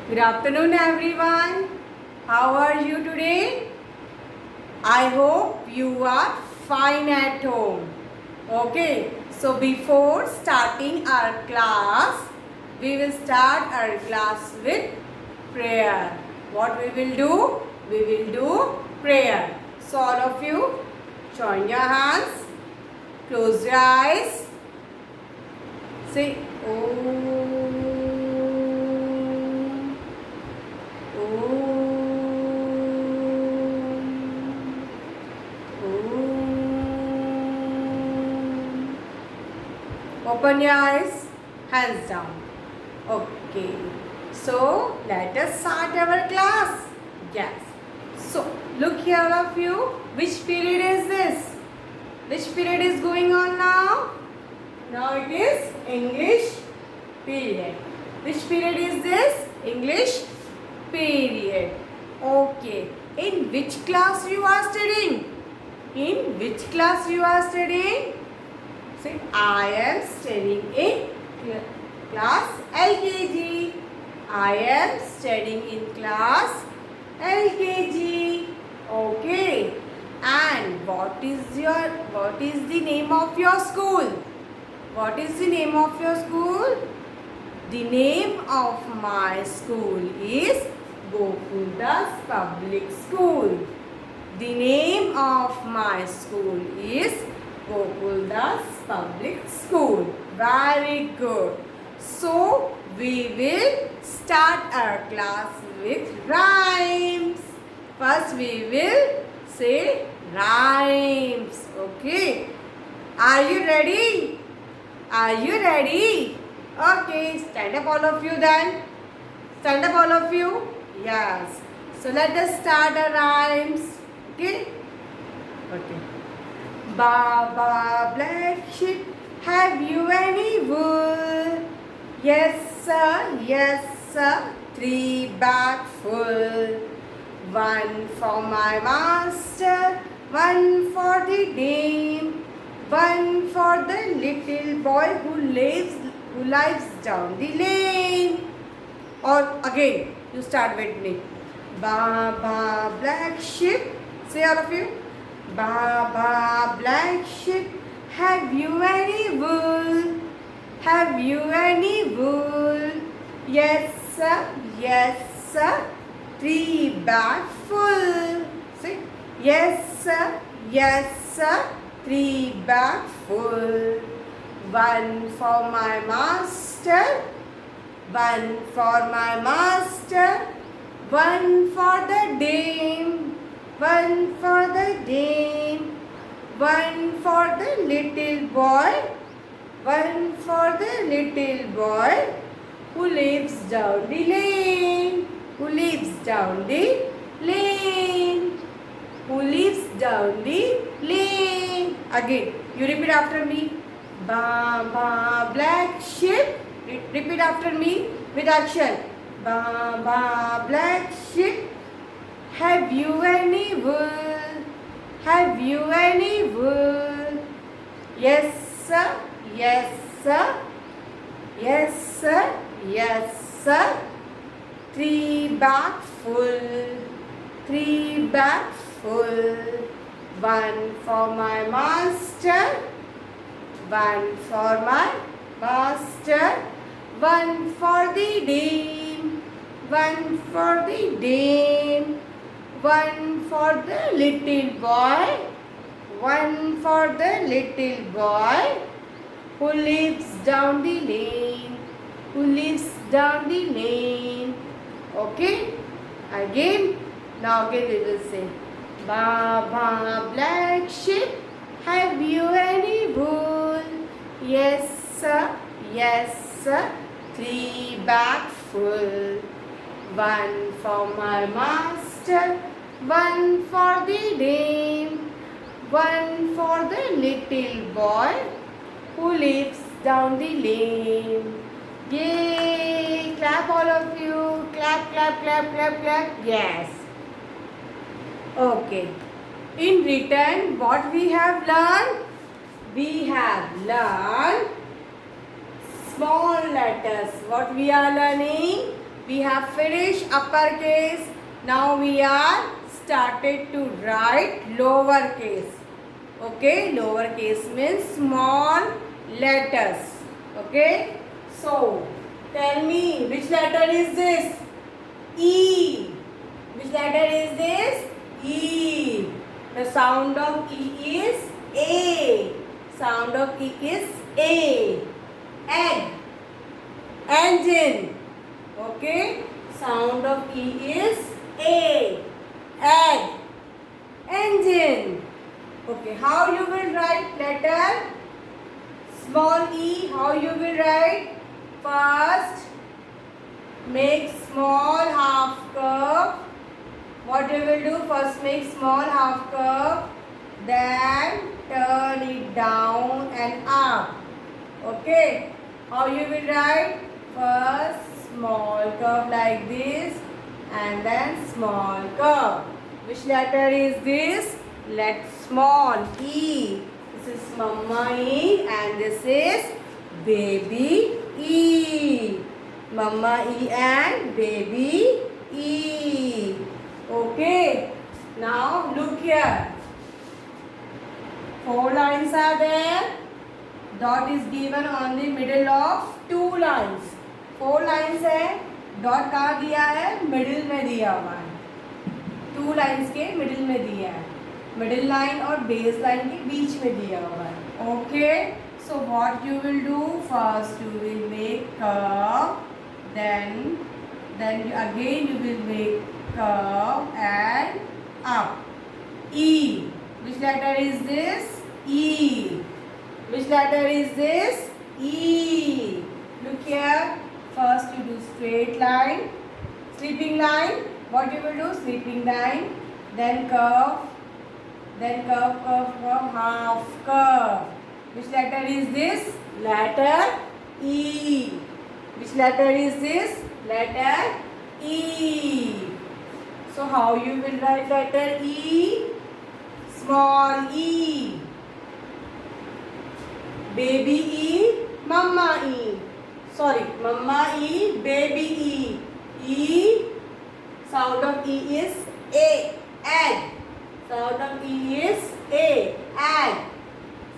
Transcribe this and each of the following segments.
Good afternoon, everyone. How are you today? I hope you are fine at home. Okay, so before starting our class, we will start our class with prayer. What we will do? We will do prayer. So, all of you, join your hands, close your eyes, say Om. Open your eyes, hands down. Okay. So, let us start our class. Yes. So, look here all of you. Which period is this? Which period is going on now? Now it is English period. Which period is this? English period. Okay. In which class you are studying? In which class you are studying? Say, I am studying in class LKG. I am studying in class LKG. Okay. And what is the name of your school? What is the name of your school? The name of my school is Gokuldas Public School. The name of my school is Gokuldas Public School. Very good. So, we will start our class with rhymes. First, we will say rhymes. Okay. Are you ready? Are you ready? Okay. Stand up all of you then. Stand up all of you. Yes. So, let us start our rhymes. Okay. Okay. Baba black sheep, have you any wool? Yes sir, 3 bag full. One for my master, one for the dame, one for the little boy who lives down the lane. Or again, you start with me. Baba black sheep, say all of you. Baba black sheep, have you any wool? Have you any wool? Yes sir, 3 bag full. Say, yes sir, 3 bag full. One for my master, one for my master, one for the dame, one for the dame, one for the little boy, one for the little boy who lives down the lane, who lives down the lane, who lives down the lane. Again, you repeat after me. Baba black sheep. Repeat after me with action. Baba black sheep, have you any wool? Have you any wool? Yes sir, yes sir, yes sir, yes sir. 3 bag full, 3 bag full. One for my master, one for my master, one for the dame, one for the dame, one for the little boy, one for the little boy who lives down the lane, who lives down the lane. Okay? Again, now again we will say, Baba black sheep, have you any wool? Yes sir, 3 bag full. One for my master, one for the dame, one for the little boy who lives down the lane. Yay! Clap all of you. Clap, clap, clap, clap, clap. Yes. Okay. In written, what we have learned? We have learned small letters. What we are learning? We have finished uppercase. Now we are started to write lowercase. Okay, lowercase means small letters. Okay, so tell me which letter is this? E. Which letter is this? E. The sound of E is A. Sound of E is A. Egg. Engine. Okay. Sound of E is A. Egg. Engine. Okay. How you will write letter? Small e. How you will write? First, make small half curve. What you will do? First make small half curve. Then turn it down and up. Okay. How you will write? First small curve like this and then small curve. Which letter is this? Let small e. This is Mama E and this is Baby E. Mama E and Baby E. Okay. Now look here. 4 lines are there. Dot is given on the middle of 2 lines. 4 lines है. Dot कहाँ दिया है? Middle में दिया हुआ है. 2 lines के middle में दिया है. Middle line और base line के बीच में दिया हुआ है. Okay. So what you will do? First you will make curve. Then again you will make curve and up. E. Which letter is this? E. Which letter is this? E. Look here. First you do straight line, sleeping line. What you will do? Sleeping line. Then curve. Then curve, curve, curve, half curve. Which letter is this? Letter E. Which letter is this? Letter E. So how you will write letter E? Small e. Baby E, Mama E. Sorry, Mama E, Baby E. E. Sound of E is A. Egg. Sound of E is A. Egg.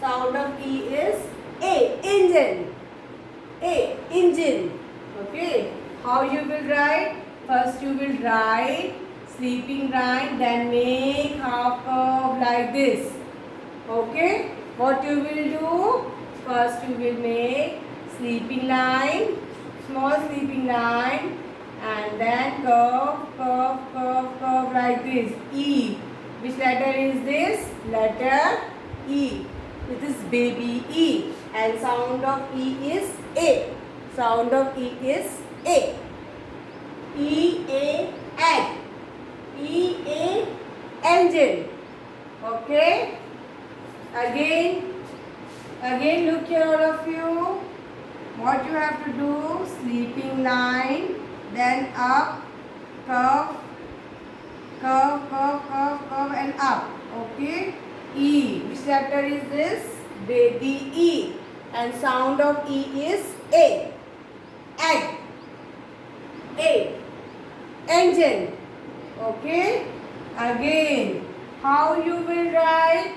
Sound of E is A. Engine. A. Engine. Okay. How you will write? First you will write sleeping line, then make half curve like this. Okay. What you will do? First you will make sleeping line, small sleeping line, and then curve, curve, curve, curve like this. E. Which letter is this? Letter E. This is Baby E. And sound of E is A. Sound of E is A. E, A, egg. E, A, engine. Okay. Again look here all of you. What you have to do? Sleeping line, then up, curve, curve, curve, curve, curve and up. Okay. E. Which letter is this? Baby E. And sound of E is A. Egg. A. Engine. Okay. Again. How you will write?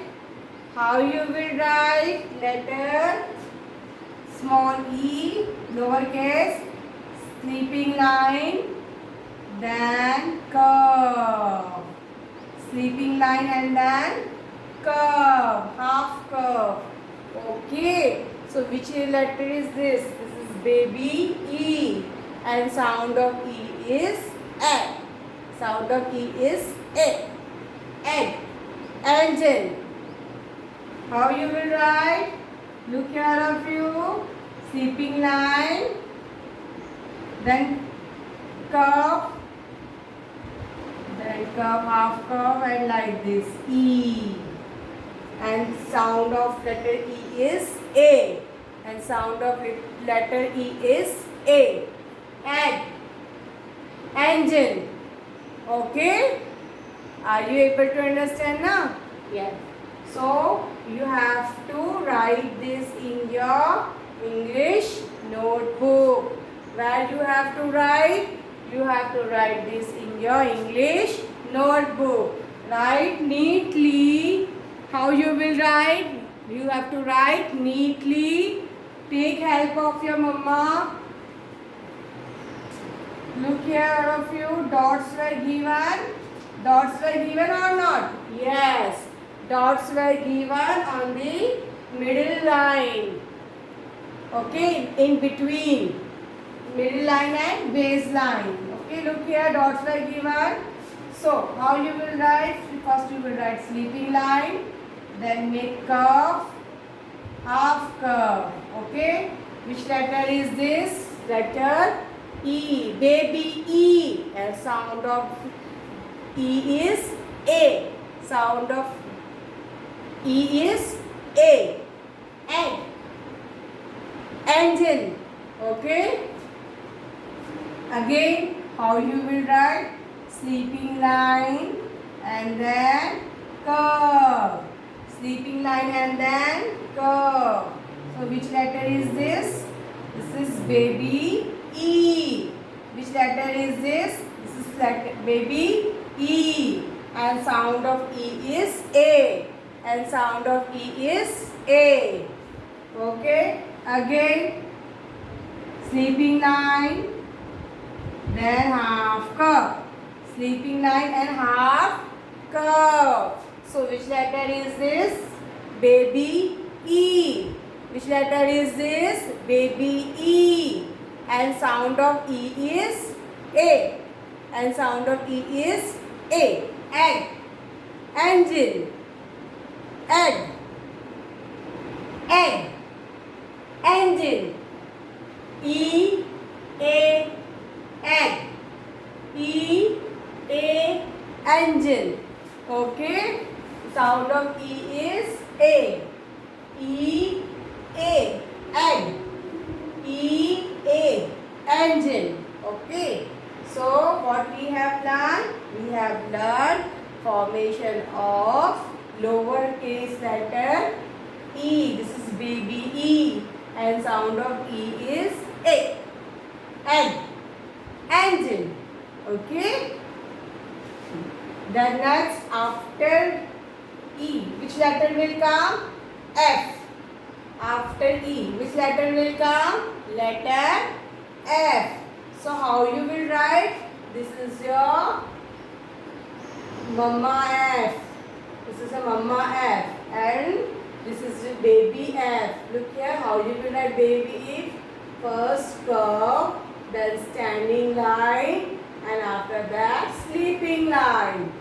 How you will write letter small e, lowercase, sleeping line, then curve. Sleeping line and then curve, half curve. Okay. So which letter is this? This is Baby E. And sound of E is egg. Sound of E is A. Egg. Engine. How you will write? Look here of you. Sleeping line. Then curve. Then curve, half curve and like this. E. And sound of letter E is A. And sound of letter E is A. Egg. Engine. Okay. Are you able to understand now? Yes. So you have to write this in your English notebook. Where you have to write? you have to write this in your English notebook. Write neatly. How you will write? You have to write neatly. Take help of your mama. Look here, all of you. Dots were given. Dots were given or not? Yes. Dots were given on the middle line. Okay, in between middle line and base line. Okay, look here, dots were given. So, how you will write? First you will write sleeping line, then make curve, half curve. Okay, which letter is this? Letter E, baby E. And sound of E is A. Sound of E is A. Egg. Engine. Okay. Again, how you will write? Sleeping line and then curve. Sleeping line and then curve. So which letter is this? This is baby E. Which letter is this? This is letter baby E. And sound of E is A. And sound of E is A. Okay. Again, sleeping line, then half curve. Sleeping line and half curve. So which letter is this? Baby E. Which letter is this? Baby E. And sound of E is A. And sound of E is A. Egg. Engine. Egg. Egg. Engine. E, A, egg. E, A, engine. Okay. Sound of E is A. E, A, egg. E, A, engine. Okay. So what we have learned? We have learned formation of lowercase letter E. This is baby E. And sound of E is A. Egg. Engine. Okay. Then next after E, which letter will come? F. After E, which letter will come? Letter F. So how you will write? This is your Mama F. This is a Mama F. And this is your baby F. Look here how you will write baby F. First curve, then standing line, and after that sleeping line.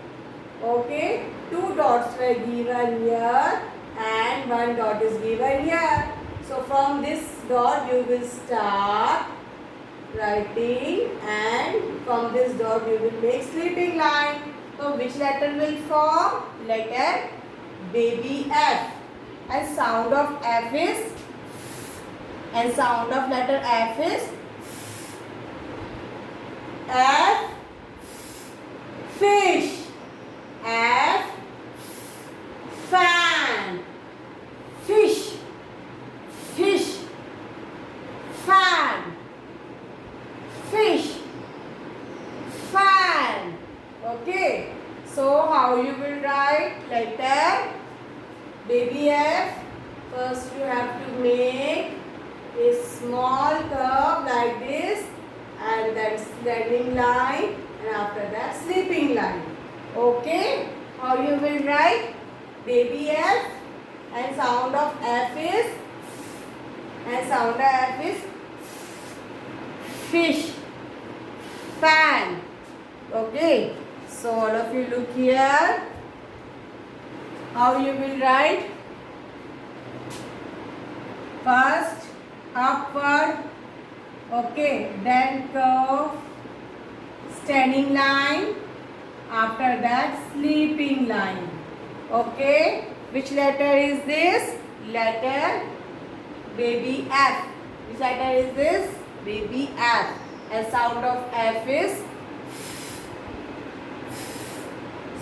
Okay, 2 dots were given here and 1 dot is given here. So from this dot you will start writing, and from this dot you will make sleeping line. So which letter will form? Letter baby F. And sound of F is, and sound of letter F is F. Fish. F. Fan. Fish. Fish. Fan. Fish. Fan. Okay. So how you will write letter baby F? First you have to make a small curve like this, and then standing line, and after that sleeping line. Okay, how you will write baby F? And sound of F is, and sound of F is fish. Fan. Okay, so all of you look here. How you will write? First upward, okay, then curve, standing line, after that sleeping line. Okay, which letter is this? Letter baby F. Which letter is this? Baby F. And sound of F is,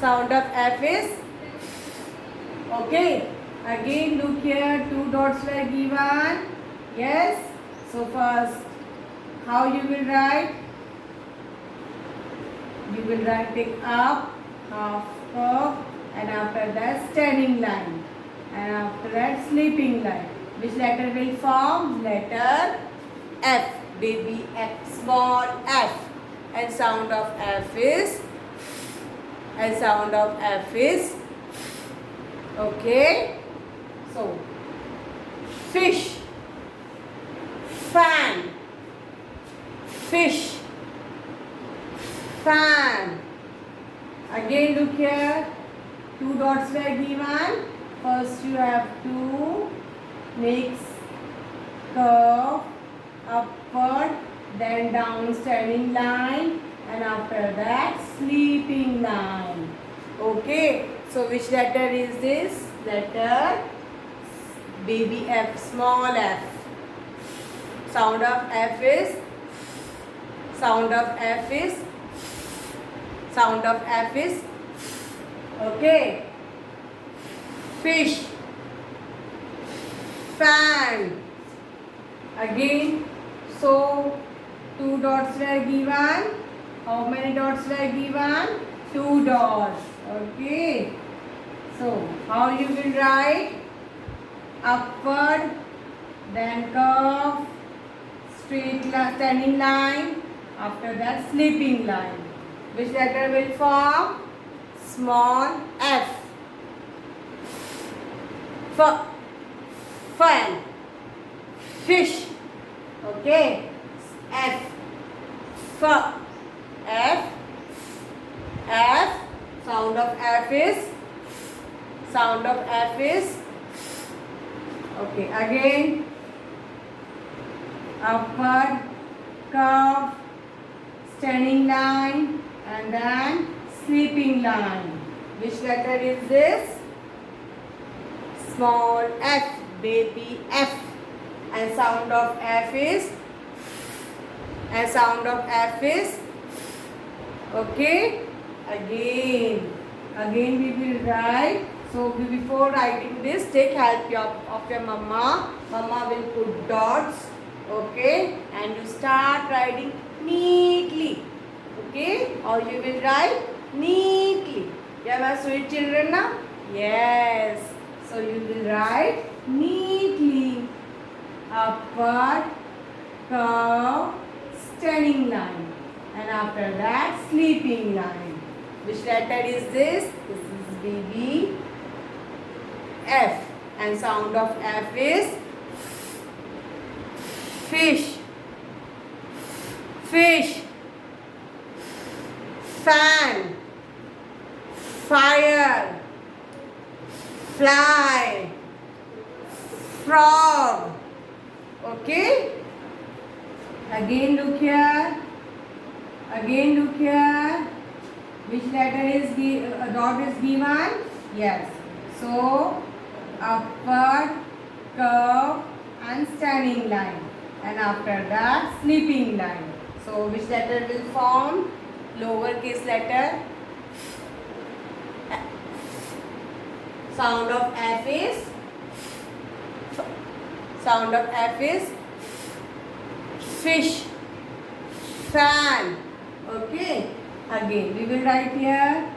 sound of F is, okay. Again look here, 2 dots were given. Yes. So first, how you will write? you will write it up, half curve, and after that standing line, and after that sleeping line. Which letter will form? Letter F, baby F, small f. And sound of F is, and sound of F is, okay. So, fish, fan, fish, fan. Again look here, two dots were given. First you have to make curve upward, then down standing line, and after that sleeping line. Okay, so which letter is this? Letter baby F, small f. Sound of F is, sound of F is, sound of F is, okay. Fish, fan. Again, so two dots were given. How many dots were given? Two dots. Okay. So how you will write? Upward, then curve, straight standing line, after that sleeping line. Which letter will form? Small f. Fan, fish, okay. F, F, F. Sound of F is, sound of F is, okay. Again, upward, curve, standing line, and then sleeping line. Which letter is this? Small f, baby F. And sound of F is, and sound of F is, okay. Again we will write. So before writing this, take help of your mama. Mama will put dots, okay, and you start writing neatly, okay, or you will write neatly. You are my sweet children now? Yes. So you will write neatly. Upward, curve, standing line, and after that sleeping line. Which letter is this? This is baby F, and sound of F is fish, fish, fan, fire, fly, frog. Okay. Again look here. Again look here. Which letter is dot is given? Yes. So upward, curve, and standing line, and after that sleeping line. So which letter will form? Lowercase letter. Sound of F is, sound of F is fish, fan. Okay. Again we will write here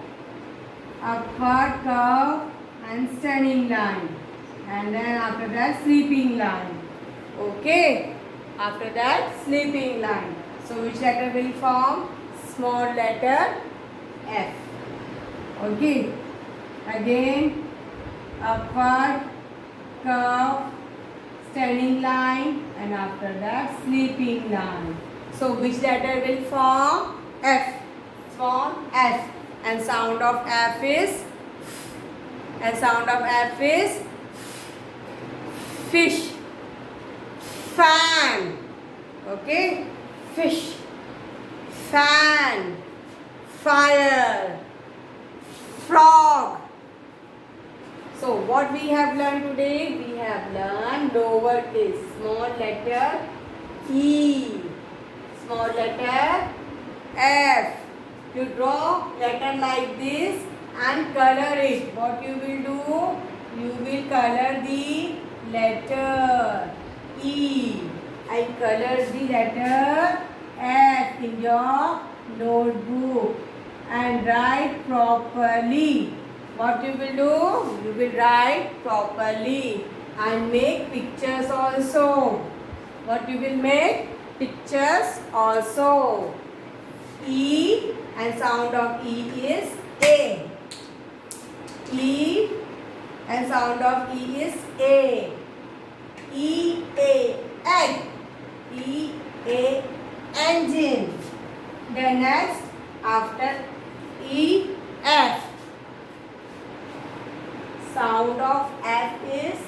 upward, curve, and standing line, and then after that sleeping line. Okay. After that sleeping line. So which letter will form? Small letter F. Okay. Again upward, curve, standing line, and after that sleeping line. So which letter will form? F. Form F, and sound of F is, and sound of F is fish, fan. Okay. Fish, fan, fire, frog. So what we have learned today? We have learned lowercase, small letter E, small letter F. You draw letter like this and color it. What you will do? You will color the letter E and color the letter F in your notebook. and write properly. What you will do? You will write properly and make pictures also. What you will make? Pictures also. E and sound of E is A. E and sound of E is A. E A egg. E A engine. Then next after E F. Sound of F is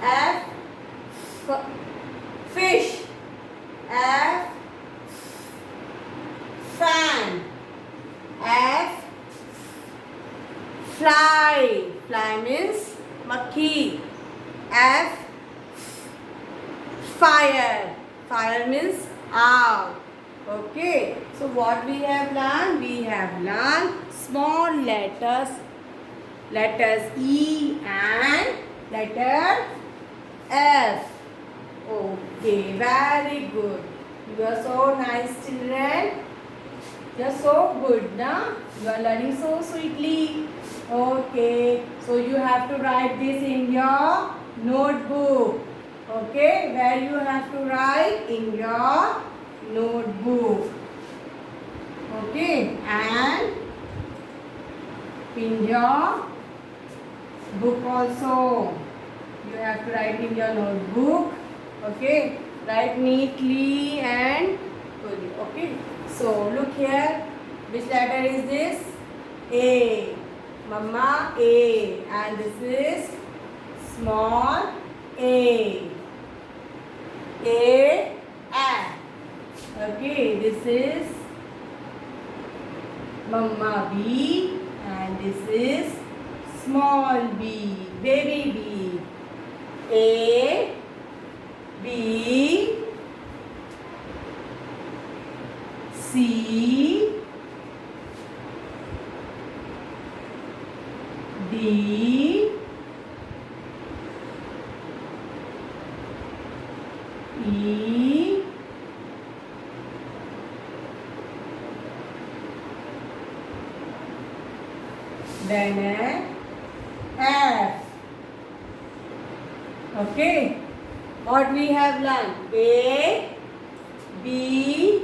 F fish. F fan. F fly. Fly means makhi. F fire. Fire means owl. Okay. So what we have learned? We have learned small letters. Letters E and letter F. Okay. Very good. You are so nice children. You are so good, na? You are learning so sweetly. Okay. So you have to write this in your notebook. Okay. Where you have to write in your notebook. Okay. And in your book also. You have to write in your notebook. Okay. Write neatly and fully. Okay. So look here. Which letter is this? A. Mama A. And this is small a. A. F. Okay. This is Mama B. And this is small b. Baby B. A. B. C. D. E. Then F. Okay. What we have learned? A, B,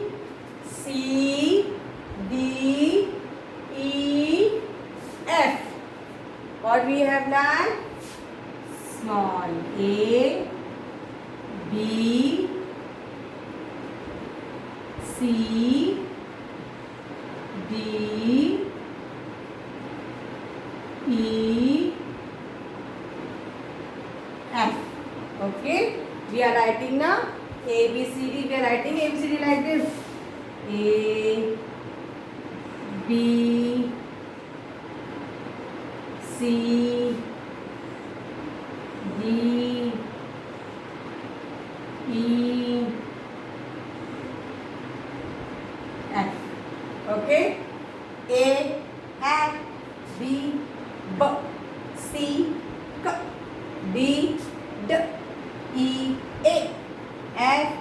C, D, E, F. What we have learned? Small a, B, C, D, E, F. Okay. We are writing now A, B, C, D. We are writing A, B, C, D like this. A, B, C, D, E, F. Okay. A, F, B, B, C, K, D, D, E, A, F.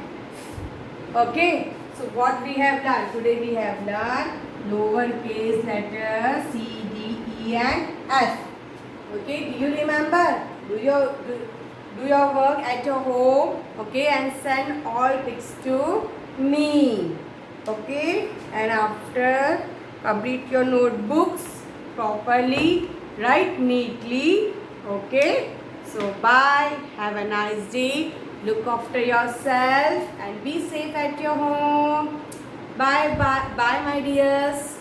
Okay. So what we have learned? Today we have learned lowercase letters C, D, E and F. Okay. Do you remember? Do your work at your home. Okay. And send all pics to me. Okay. And after complete your notebooks properly. Write neatly. Okay. So bye. Have a nice day. Look after yourself and be safe at your home. Bye bye bye my dears.